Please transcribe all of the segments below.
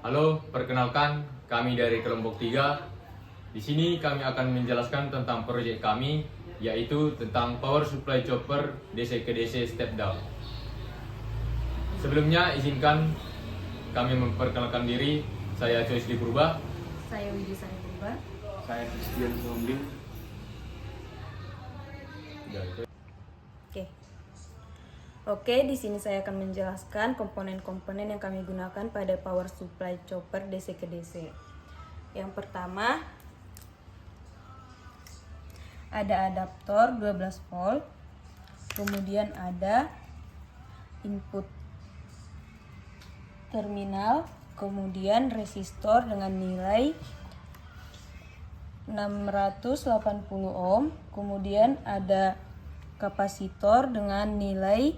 Halo, perkenalkan kami dari kelompok 3. Di sini kami akan menjelaskan tentang proyek kami, yaitu tentang power supply chopper DC ke DC step down. Sebelumnya izinkan kami memperkenalkan diri. Saya Joyce Purba. Saya Widi Sari Purba. Saya Christian Somling. Oke, di sini saya akan menjelaskan komponen-komponen yang kami gunakan pada power supply chopper DC ke DC. Yang pertama, ada adaptor 12 volt. Kemudian ada input terminal, kemudian resistor dengan nilai 680 ohm, kemudian ada kapasitor dengan nilai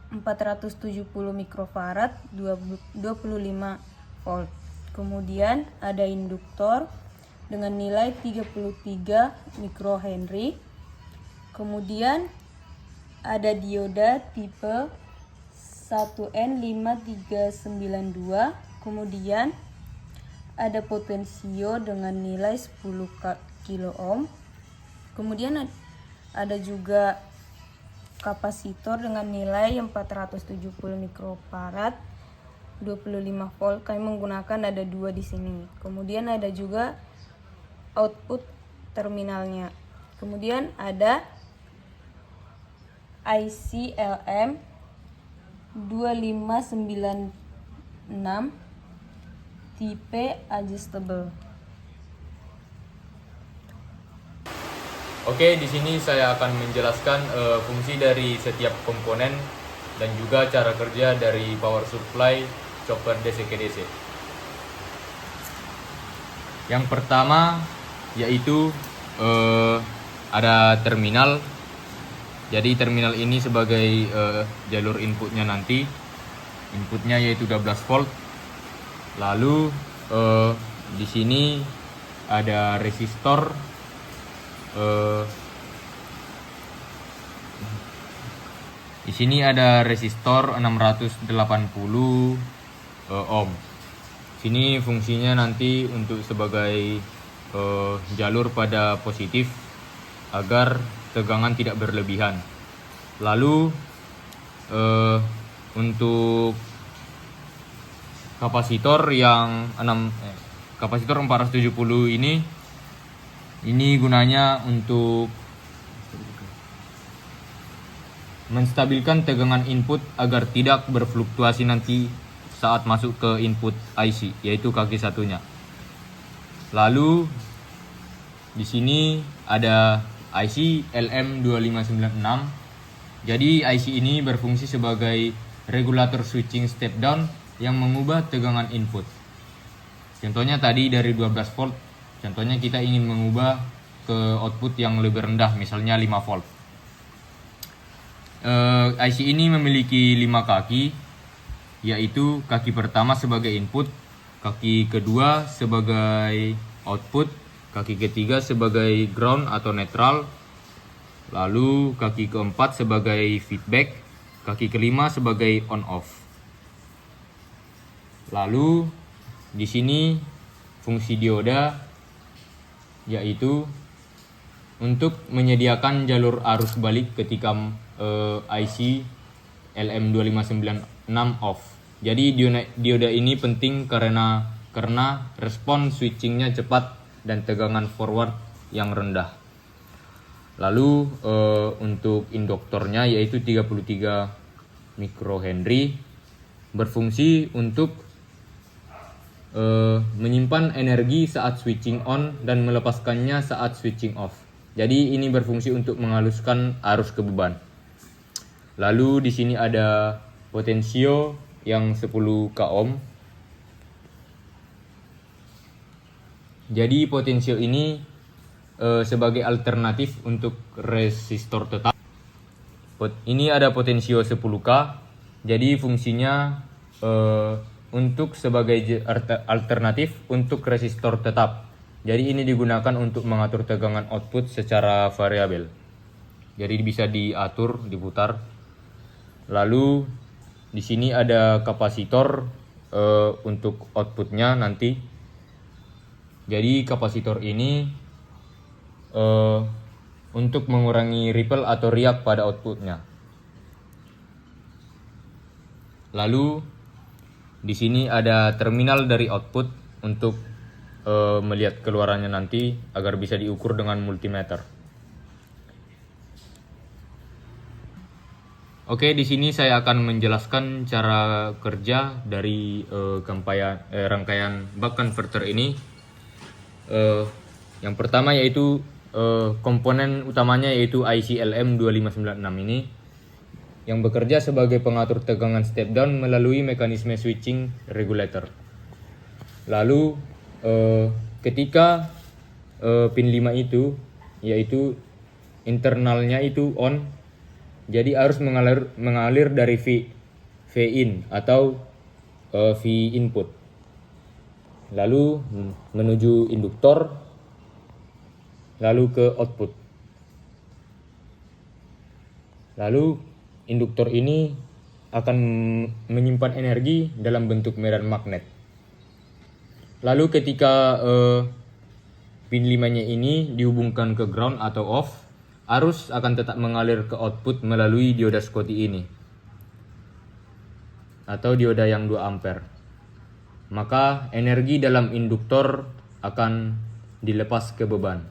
470 mikrofarad 25 volt. Kemudian ada induktor dengan nilai 33 mikrohenry. Kemudian ada dioda tipe 1N5392. Kemudian ada potensio dengan nilai 10 kilo ohm. Kemudian ada juga kapasitor dengan nilai 470 mikrofarad 25 volt. Kami menggunakan ada 2 di sini. Kemudian ada juga output terminalnya. Kemudian ada IC LM 2596 tipe adjustable. Oke, di sini saya akan menjelaskan fungsi dari setiap komponen dan juga cara kerja dari power supply chopper DC ke DC. Yang pertama yaitu ada terminal. Jadi terminal ini sebagai jalur inputnya nanti. Inputnya yaitu 12 volt. Lalu di sini ada resistor. Di sini ada resistor 680 ohm. Sini fungsinya nanti untuk sebagai jalur pada positif agar tegangan tidak berlebihan. Lalu untuk kapasitor yang kapasitor 470 ini gunanya untuk menstabilkan tegangan input agar tidak berfluktuasi nanti saat masuk ke input IC, yaitu kaki satunya. Lalu di sini ada IC LM2596. Jadi IC ini berfungsi sebagai regulator switching step down yang mengubah tegangan input. Contohnya tadi dari 12 volt. Contohnya kita ingin mengubah ke output yang lebih rendah, misalnya 5 volt. IC ini memiliki 5 kaki, yaitu kaki pertama sebagai input, kaki kedua sebagai output, kaki ketiga sebagai ground atau netral, lalu kaki keempat sebagai feedback, kaki kelima sebagai on off. Lalu di sini fungsi dioda yaitu untuk menyediakan jalur arus balik ketika IC LM2596 off. Jadi dioda ini penting karena respon switchingnya cepat dan tegangan forward yang rendah. Lalu untuk induktornya yaitu 33 mikrohenry berfungsi untuk menyimpan energi saat switching on dan melepaskannya saat switching off. Jadi ini berfungsi untuk menghaluskan arus ke beban. Lalu di sini ada potensio yang 10 k ohm. Jadi potensio ini sebagai alternatif untuk resistor tetap. Ini ada potensio 10 k. Jadi fungsinya untuk sebagai alternatif untuk resistor tetap. Jadi ini digunakan untuk mengatur tegangan output secara variabel. Jadi bisa diatur, diputar. Lalu di sini ada kapasitor untuk outputnya nanti. Jadi kapasitor ini untuk mengurangi ripple atau riak pada outputnya. Lalu di sini ada terminal dari output untuk melihat keluarannya nanti agar bisa diukur dengan multimeter. Oke, di sini saya akan menjelaskan cara kerja dari rangkaian buck converter ini. Yang pertama yaitu komponen utamanya yaitu IC LM2596 ini yang bekerja sebagai pengatur tegangan step down melalui mekanisme switching regulator. Lalu ketika pin 5 itu yaitu internalnya itu on, jadi arus mengalir dari V in atau V input lalu menuju induktor lalu ke output. Lalu induktor ini akan menyimpan energi dalam bentuk medan magnet. Lalu ketika pin 5-nya ini dihubungkan ke ground atau off, arus akan tetap mengalir ke output melalui dioda Schottky ini atau dioda yang 2 ampere. Maka energi dalam induktor akan dilepas ke beban.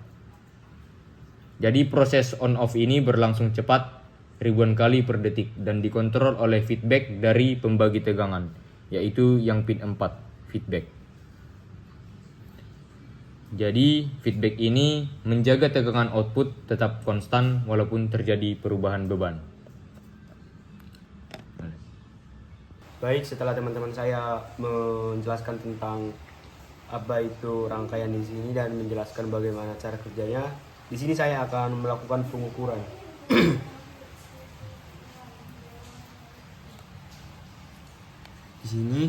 Jadi proses on off ini berlangsung cepat ribuan kali per detik dan dikontrol oleh feedback dari pembagi tegangan, yaitu yang pin 4 feedback. Jadi feedback ini menjaga tegangan output tetap konstan walaupun terjadi perubahan beban. Baik, setelah teman-teman saya menjelaskan tentang apa itu rangkaian di sini dan menjelaskan bagaimana cara kerjanya, di sini saya akan melakukan pengukuran. Di sini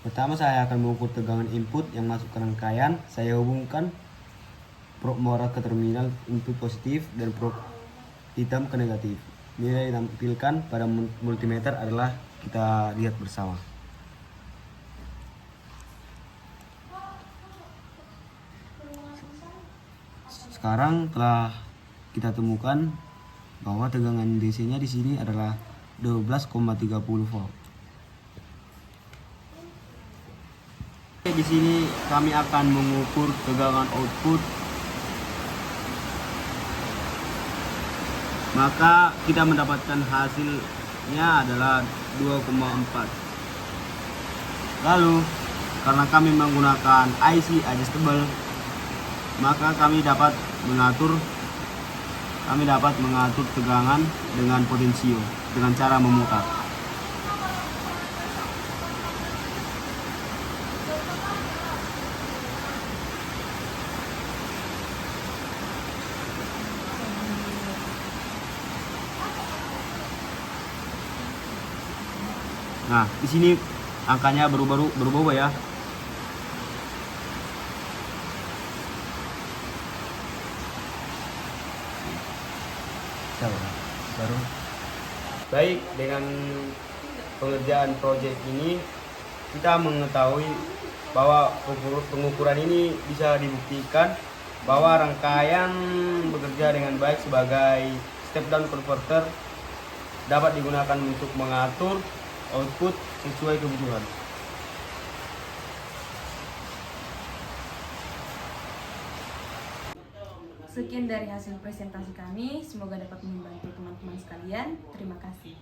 pertama saya akan mengukur tegangan input yang masuk ke rangkaian. Saya hubungkan probe muara ke terminal input positif dan probe hitam ke negatif. Nilai yang ditampilkan pada multimeter adalah kita lihat bersama. Sekarang telah kita temukan bahwa tegangan DC-nya di sini adalah 12,30 volt. Di sini kami akan mengukur tegangan output. Maka kita mendapatkan hasilnya adalah 2,4. Lalu karena kami menggunakan IC adjustable, maka kami dapat mengatur tegangan dengan potensio dengan cara memutar. Nah, di sini angkanya berubah ya. Baik, dengan pengerjaan proyek ini kita mengetahui bahwa pengukuran ini bisa dibuktikan bahwa rangkaian bekerja dengan baik sebagai step down converter, dapat digunakan untuk mengatur output sesuai kebutuhan. Sekian dari hasil presentasi kami, semoga dapat membantu teman-teman sekalian. Terima kasih.